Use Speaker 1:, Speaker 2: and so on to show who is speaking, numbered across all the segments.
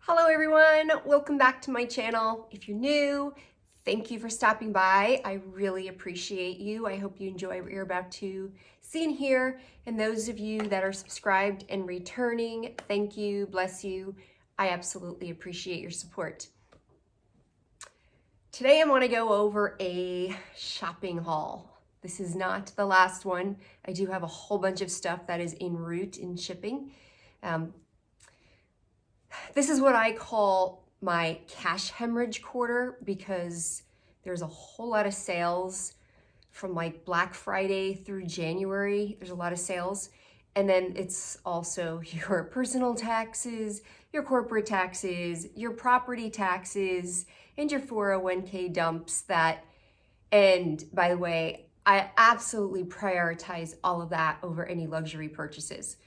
Speaker 1: Hello everyone, welcome back to my channel. If you're new, thank you for stopping by. I really appreciate you. I hope you enjoy what you're about to see and hear. And those of you that are subscribed and returning, thank you, bless you. I absolutely appreciate your support. Today I want to go over a shopping haul. This is not the last one. I do have a whole bunch of stuff that is en route in shipping. This is what I call my cash hemorrhage quarter because there's a whole lot of sales from like Black Friday through January. There's a lot of sales. And then it's also your personal taxes, your corporate taxes, your property taxes, and your 401k dumps that, and by the way, I absolutely prioritize all of that over any luxury purchases.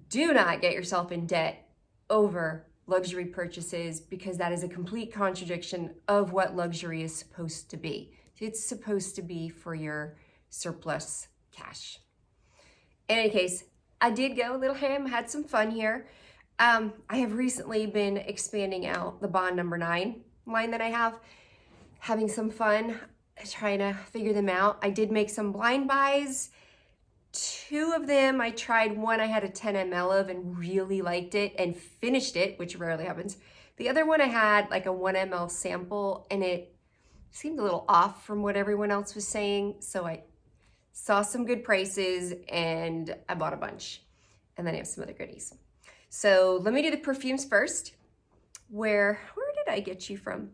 Speaker 1: Do not get yourself in debt over luxury purchases because that is a complete contradiction of what luxury is supposed to be. It's supposed to be for your surplus cash. In any case, I did go a little ham, had some fun here. I have recently been expanding out the Bond No. 9 line that I have, having some fun, trying to figure them out. I did make some blind buys. Two of them, I tried one I had a 10 ml of and really liked it and finished it, which rarely happens. The other one I had like a 1 ml sample and it seemed a little off from what everyone else was saying. So I saw some good prices and I bought a bunch. And then I have some other goodies. So let me do the perfumes first. Where did I get you from?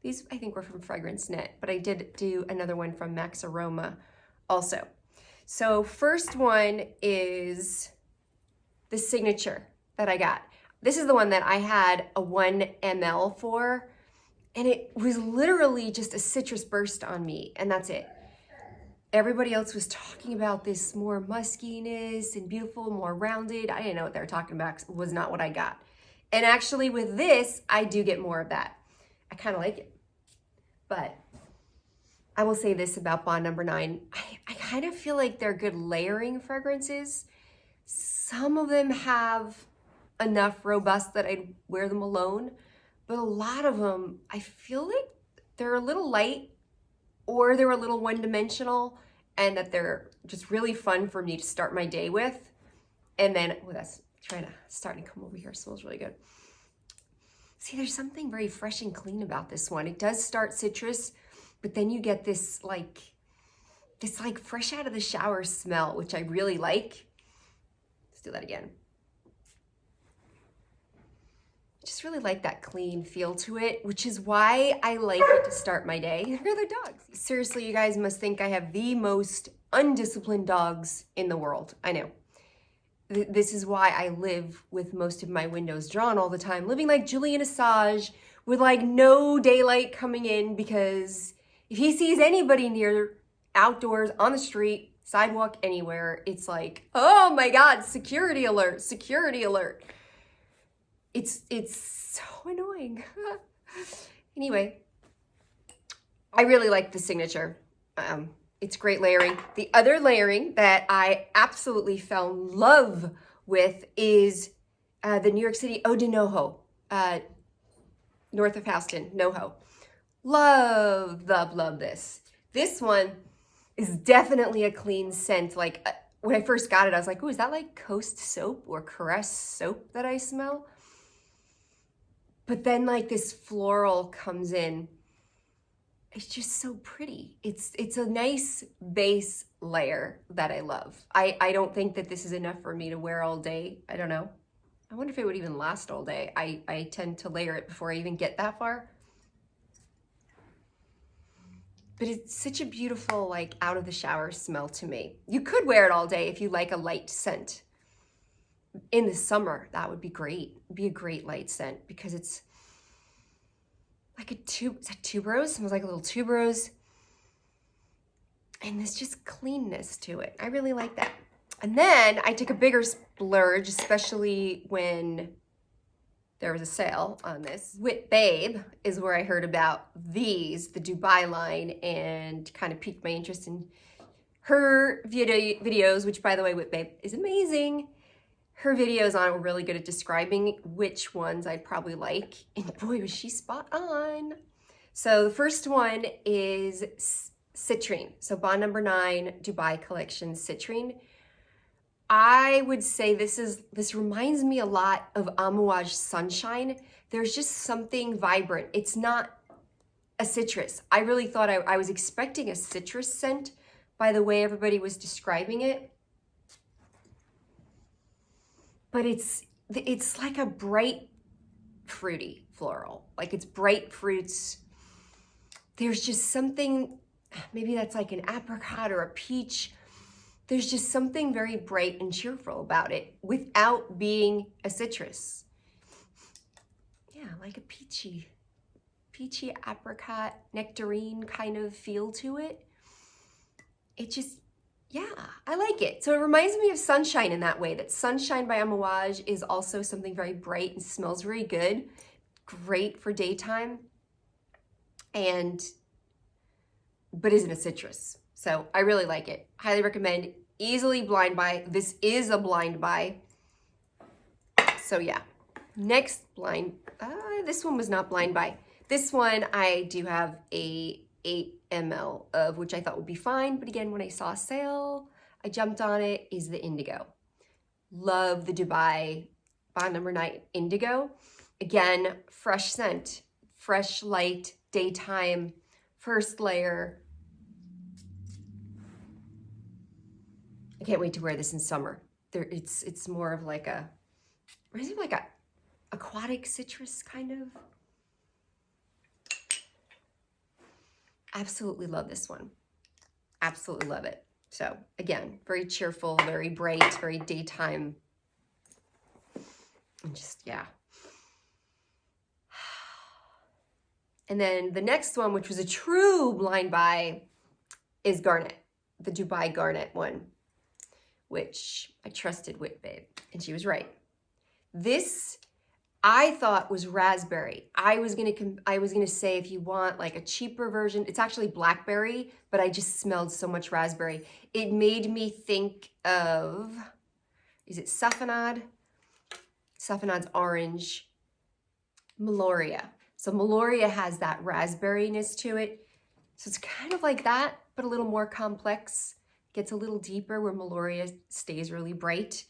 Speaker 1: These I think were from Fragrance Net, but I did do another one from Max Aroma also. So first one is the signature that I got. This is the one that I had a 1 ml for, and it was literally just a citrus burst on me, and that's it. Everybody else was talking about this more muskiness and beautiful, more rounded. I didn't know what they were talking about. It was not what I got. And actually with this, I do get more of that. I kind of like it, but I will say this about Bond No. 9. I kind of feel like they're good layering fragrances. Some of them have enough robust that I'd wear them alone, but a lot of them, I feel like they're a little light or they're a little one-dimensional and that they're just really fun for me to start my day with. And then, oh, that's starting to come over here. It smells really good. See, there's something very fresh and clean about this one. It does start citrus, but then you get this like fresh out of the shower smell, which I really like. Let's do that again. I just really like that clean feel to it, which is why I like it to start my day. Here are the dogs. Seriously, you guys must think I have the most undisciplined dogs in the world. I know. This is why I live with most of my windows drawn all the time, living like Julian Assange with like no daylight coming in, because if he sees anybody near outdoors, on the street, sidewalk, anywhere, it's like, oh my God, security alert, security alert. It's so annoying. Anyway, I really like the signature. It's great layering. The other layering that I absolutely fell in love with is the New York City Eau de Noho, north of Houston, NoHo. Love this. This one is definitely a clean scent. Like when I first got it, I was like, oh, is that like Coast soap or Caress soap that I smell? But then like this floral comes in. It's just so pretty. It's a nice base layer that I love. I don't think that this is enough for me to wear all day. I don't know. I wonder if it would even last all day. I tend to layer it before I even get that far. But it's such a beautiful, like, out of the shower smell to me. You could wear it all day if you like a light scent. In the summer, that would be great. It'd be a great light scent because it's like is that tuberose? It smells like a little tuberose. And there's just cleanness to it. I really like that. And then I took a bigger splurge, especially when there was a sale on this. Whip Babe is where I heard about these, the Dubai line, and kind of piqued my interest in her videos, which by the way, Whip Babe is amazing. her videos on it were really good at describing which ones I'd probably like. And boy, was she spot on. So the first one is Citrine. So Bond number 9, Dubai Collection Citrine. I would say this reminds me a lot of Amouage Sunshine. There's just something vibrant. It's not a citrus. I really thought I was expecting a citrus scent by the way everybody was describing it. But it's like a bright fruity floral. Like it's bright fruits. There's just something, maybe that's like an apricot or a peach. There's just something very bright and cheerful about it without being a citrus. Yeah, like a peachy apricot, nectarine kind of feel to it. It just, yeah, I like it. So it reminds me of Sunshine in that way, that Sunshine by Amouage is also something very bright and smells very good. Great for daytime, but isn't a citrus. So I really like it. Highly recommend. Easily blind buy. This is a blind buy. So yeah. Next blind, this one was not blind buy. This one I do have a 8 ml of, which I thought would be fine. But again, when I saw a sale, I jumped on it, is the Indigo. Love the Dubai Bond number 9 Indigo. Again, fresh scent, fresh light, daytime, first layer. I can't wait to wear this in summer. It's more of like a, reminds me of like a aquatic citrus kind of. Absolutely love this one. Absolutely love it. So again, very cheerful, very bright, very daytime. And just, yeah. And then the next one, which was a true blind buy, is Garnet, the Dubai Garnet one, which I trusted with, babe, and she was right. This I thought was raspberry. I was gonna say if you want like a cheaper version, it's actually blackberry, but I just smelled so much raspberry. It made me think of, is it Safanad? Safanad's orange, Meloria. So Meloria has that raspberryness to it. So it's kind of like that, but a little more complex. Gets a little deeper where Meloria stays really bright.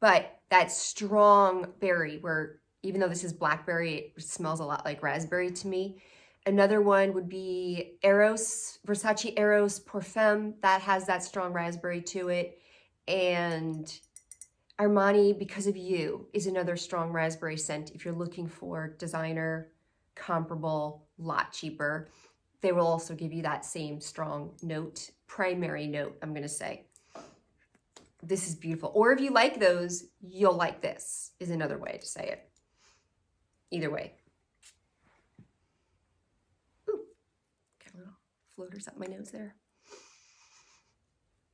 Speaker 1: But that strong berry where, even though this is blackberry, it smells a lot like raspberry to me. Another one would be Eros, Versace Eros Parfum. That has that strong raspberry to it. And Armani, Because of You, is another strong raspberry scent. If you're looking for designer, comparable, lot cheaper, they will also give you that same strong note, primary note, I'm gonna say. This is beautiful. Or if you like those, you'll like this, is another way to say it. Either way. Ooh, got a little floaters up my nose there.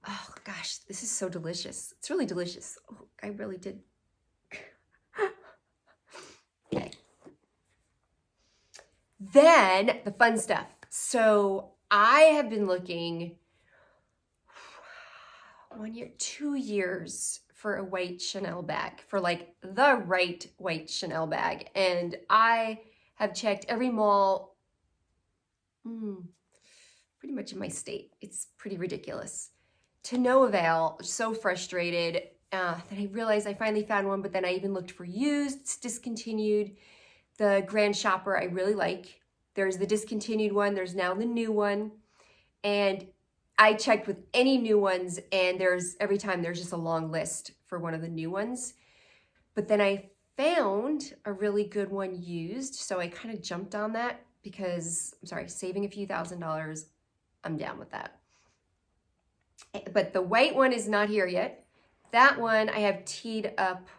Speaker 1: Oh gosh, this is so delicious. It's really delicious. Oh, I really did. Okay. Then the fun stuff. So I have been looking 1 year, 2 years for a white Chanel bag, for like the right white Chanel bag. And I have checked every mall, pretty much in my state. It's pretty ridiculous. To no avail, so frustrated. Then I realized I finally found one, but then I even looked for used, it's discontinued. The Grand Shopper I really like. There's the discontinued one, there's now the new one. And I checked with any new ones, and every time there's just a long list for one of the new ones. But then I found a really good one used, so I kind of jumped on that because, I'm sorry, saving a few $1,000s, I'm down with that. But the white one is not here yet. That one I have teed up.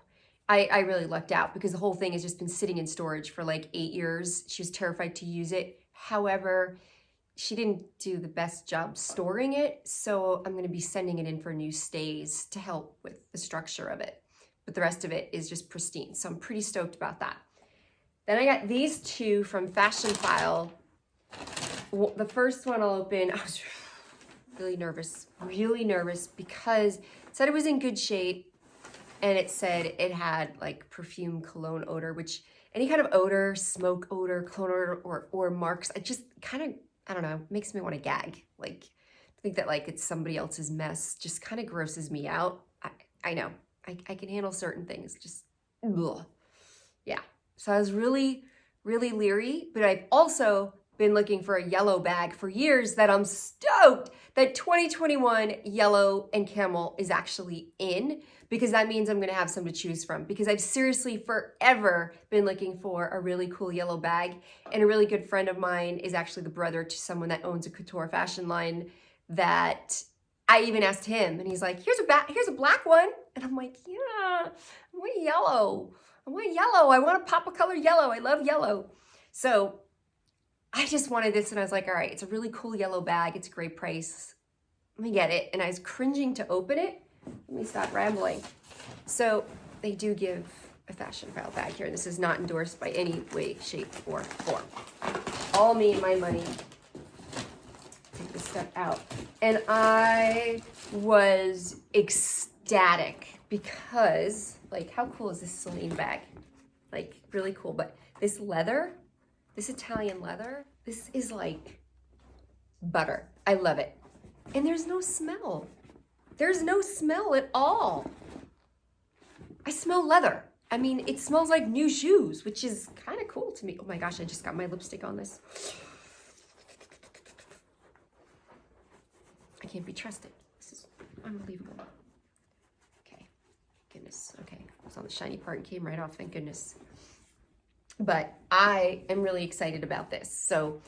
Speaker 1: I really lucked out because the whole thing has just been sitting in storage for like 8 years. She was terrified to use it. However, she didn't do the best job storing it, so I'm going to be sending it in for new stays to help with the structure of it. But the rest of it is just pristine, so I'm pretty stoked about that. Then I got these two from Fashion File. The first one I'll open. I was really nervous because it said it was in good shape. and it said it had like perfume cologne odor, which any kind of odor, smoke odor, cologne odor, or marks, it just kind of, I don't know, makes me want to gag. Like, I think that like it's somebody else's mess, just kind of grosses me out. I know, I can handle certain things, just, ugh. Yeah. So I was really, really leery, but I've also been looking for a yellow bag for years that I'm stoked that 2021 yellow and camel is actually in, because that means I'm going to have some to choose from, because I've seriously forever been looking for a really cool yellow bag. And a really good friend of mine is actually the brother to someone that owns a couture fashion line that I even asked him, and he's like, here's a black one. And I'm like, yeah, I want yellow. I want yellow. I want a pop of color yellow. I love yellow. So I just wanted this, and I was like, all right, it's a really cool yellow bag. It's a great price. Let me get it. And I was cringing to open it. Let me stop rambling. So they do give a fashion file bag here. This is not endorsed by any way, shape, or form. All me and my money. Take this stuff out. And I was ecstatic because, like, how cool is this Celine bag? Like, really cool. But this leather, this Italian leather, this is like butter. I love it. And there's no smell. There's no smell at all. I smell leather. I mean, it smells like new shoes, which is kind of cool to me. Oh my gosh, I just got my lipstick on this. I can't be trusted. This is unbelievable. Okay, goodness. Okay, I was on the shiny part and came right off, thank goodness. But I am really excited about this. So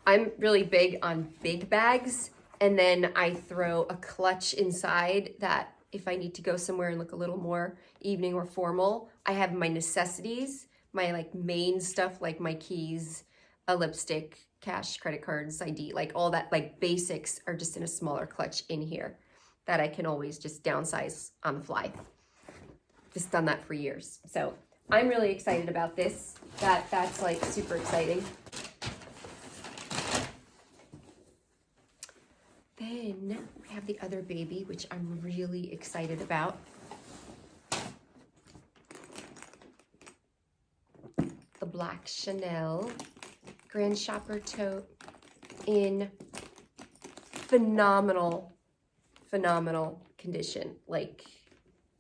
Speaker 1: I'm really big on big bags, and then I throw a clutch inside that if I need to go somewhere and look a little more evening or formal, I have my necessities, my like main stuff like my keys, a lipstick, cash, credit cards, ID, like all that like basics are just in a smaller clutch in here that I can always just downsize on the fly. Just done that for years. So I'm really excited about this. That's like super exciting. Then we have the other baby, which I'm really excited about. The black Chanel Grand Shopper tote in phenomenal condition. Like,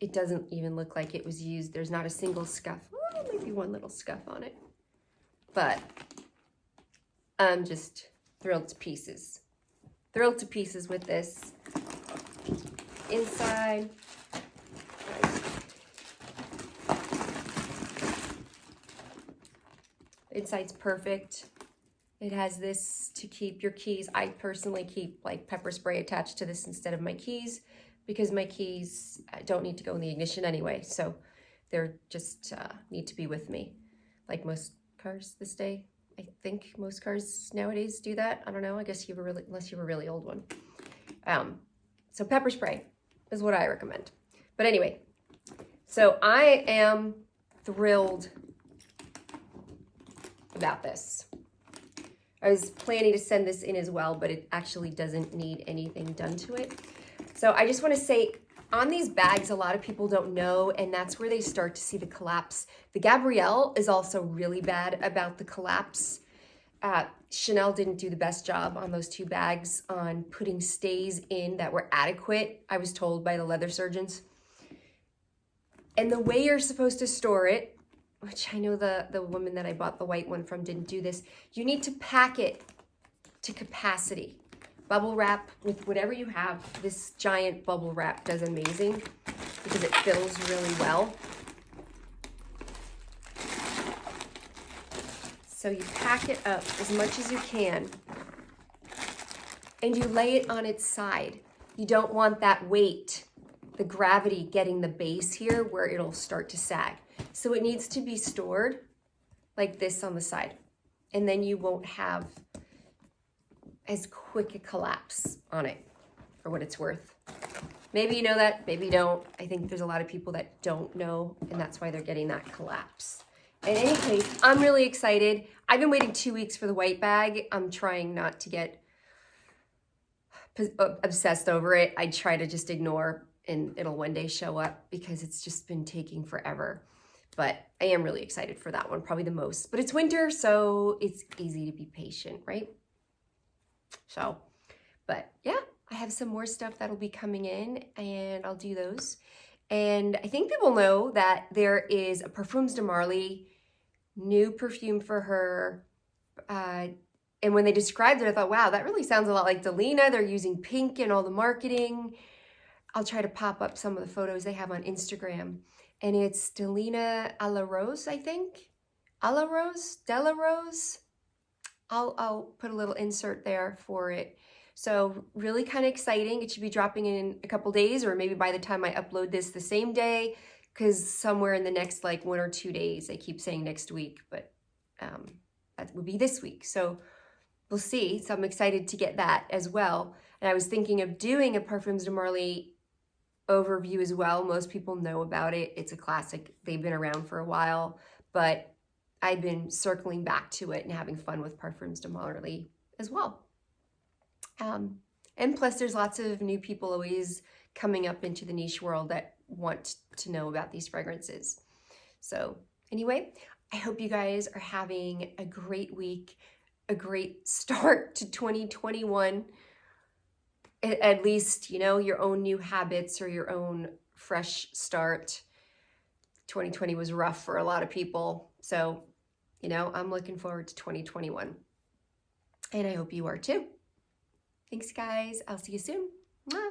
Speaker 1: it doesn't even look like it was used. There's not a single scuff. Oh, maybe one little scuff on it. But I'm just thrilled to pieces. Thrilled to pieces with this. Inside. Inside's perfect. It has this to keep your keys. I personally keep like pepper spray attached to this instead of my keys, because my keys don't need to go in the ignition anyway. So they're just need to be with me. Like most cars this day. I think most cars nowadays do that. I don't know. I guess unless you have a really old one. So pepper spray is what I recommend. But anyway, so I am thrilled about this. I was planning to send this in as well, but it actually doesn't need anything done to it. So I just want to say, on these bags, a lot of people don't know, and that's where they start to see the collapse. The Gabrielle is also really bad about the collapse. Chanel didn't do the best job on those two bags on putting stays in that were adequate, I was told by the leather surgeons. And the way you're supposed to store it, which I know the woman that I bought the white one from didn't do this, you need to pack it to capacity. Bubble wrap with whatever you have. This giant bubble wrap does amazing because it fills really well. So you pack it up as much as you can and you lay it on its side. You don't want that weight, the gravity getting the base here where it'll start to sag. So it needs to be stored like this on the side, and then you won't have as quick a collapse on it, for what it's worth. Maybe you know that, maybe you don't. I think there's a lot of people that don't know, and that's why they're getting that collapse. In any case, I'm really excited. I've been waiting 2 weeks for the white bag. I'm trying not to get obsessed over it. I try to just ignore and it'll one day show up because it's just been taking forever. But I am really excited for that one, probably the most. But it's winter, so it's easy to be patient, right? So, but yeah, I have some more stuff that'll be coming in, and I'll do those. And I think people know that there is a Parfums de Marly new perfume for her. And when they described it, I thought, wow, that really sounds a lot like Delina. They're using pink in all the marketing. I'll try to pop up some of the photos they have on Instagram. And it's Delina a la Rose, I think. A la Rose? Della Rose? I'll put a little insert there for it. So really kind of exciting. It should be dropping in a couple days, or maybe by the time I upload this the same day, because somewhere in the next like 1 or 2 days. I keep saying next week, but that would be this week. So we'll see. So I'm excited to get that as well. And I was thinking of doing a Parfums de Marly overview as well. Most people know about it. It's a classic. They've been around for a while, but I've been circling back to it and having fun with Parfums de Marly as well. And plus there's lots of new people always coming up into the niche world that want to know about these fragrances. So anyway, I hope you guys are having a great week, a great start to 2021. At least, you know, your own new habits or your own fresh start. 2020 was rough for a lot of people. So, you know, I'm looking forward to 2021. And I hope you are too. Thanks, guys. I'll see you soon. Mwah.